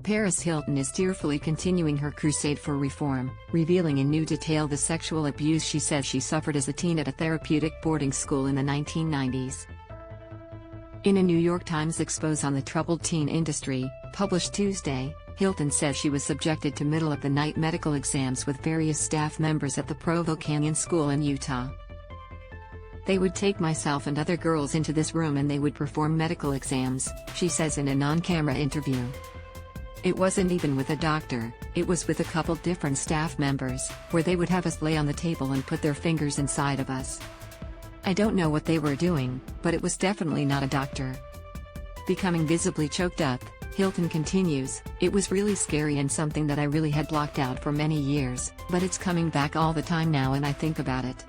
Paris Hilton is tearfully continuing her crusade for reform, revealing in new detail the sexual abuse she says she suffered as a teen at a therapeutic boarding school in the 1990s. In a New York Times expose on the troubled teen industry, published Tuesday, Hilton says she was subjected to middle-of-the-night medical exams with various staff members at the Provo Canyon School in Utah. They would take myself and other girls into this room and they would perform medical exams, she says in a non-camera interview. It wasn't even with a doctor, it was with a couple different staff members, where they would have us lay on the table and put their fingers inside of us. I don't know what they were doing, but it was definitely not a doctor. Becoming visibly choked up, Hilton continues, "It was really scary and something that I really had blocked out for many years, but it's coming back all the time now and I think about it.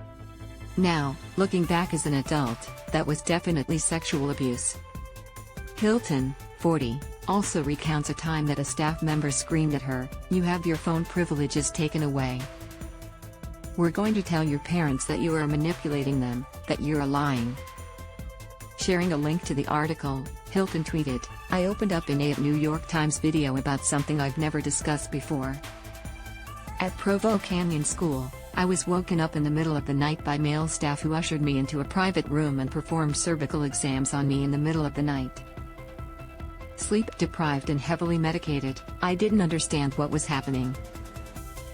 Now, looking back as an adult, that was definitely sexual abuse." Hilton, 40, also recounts a time that a staff member screamed at her, "You have your phone privileges taken away. We're going to tell your parents that you are manipulating them, that you're lying." Sharing a link to the article, Hilton tweeted, "I opened up in a New York Times video about something I've never discussed before. At Provo Canyon School, I was woken up in the middle of the night by male staff who ushered me into a private room and performed cervical exams on me in the middle of the night. Sleep deprived and heavily medicated, I didn't understand what was happening.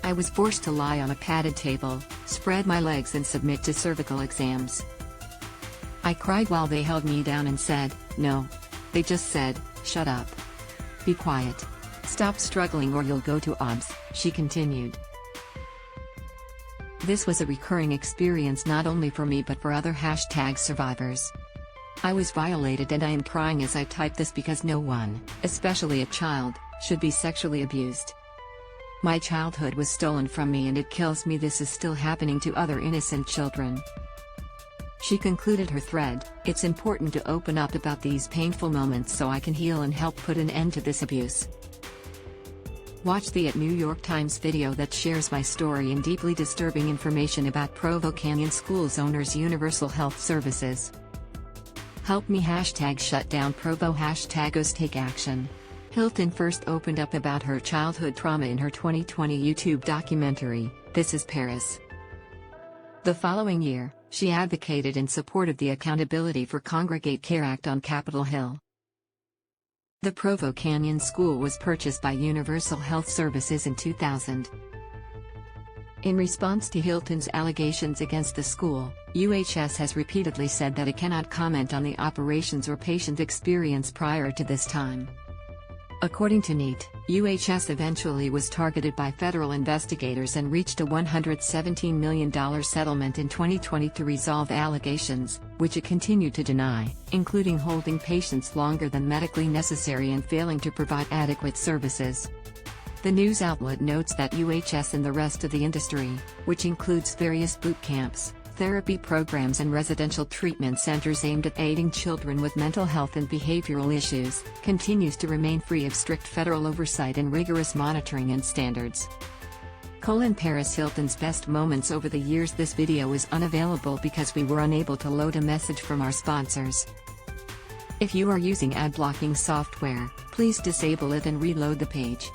I was forced to lie on a padded table, spread my legs and submit to cervical exams. I cried while they held me down and said, 'No.' They just said, 'Shut up. Be quiet. Stop struggling or you'll go to OBS,'" she continued. This was a recurring experience not only for me but for other #survivors. I was violated and I am crying as I type this because no one, especially a child, should be sexually abused. My childhood was stolen from me and it kills me this is still happening to other innocent children." She concluded her thread, "It's important to open up about these painful moments so I can heal and help put an end to this abuse. Watch the New York Times video that shares my story and deeply disturbing information about Provo Canyon School's owners Universal Health Services. Help me #shutdown Provo #OS take action." Hilton first opened up about her childhood trauma in her 2020 YouTube documentary, This is Paris. The following year, she advocated in support of the Accountability for Congregate Care Act on Capitol Hill. The Provo Canyon School was purchased by Universal Health Services in 2000. In response to Hilton's allegations against the school, UHS has repeatedly said that it cannot comment on the operations or patient experience prior to this time. According to NEAT, UHS eventually was targeted by federal investigators and reached a $117 million settlement in 2020 to resolve allegations, which it continued to deny, including holding patients longer than medically necessary and failing to provide adequate services. The news outlet notes that UHS and the rest of the industry, which includes various boot camps, therapy programs and residential treatment centers aimed at aiding children with mental health and behavioral issues, continues to remain free of strict federal oversight and rigorous monitoring and standards. Paris Hilton's best moments over the years. This video is unavailable because we were unable to load a message from our sponsors. If you are using ad blocking software, please disable it and reload the page.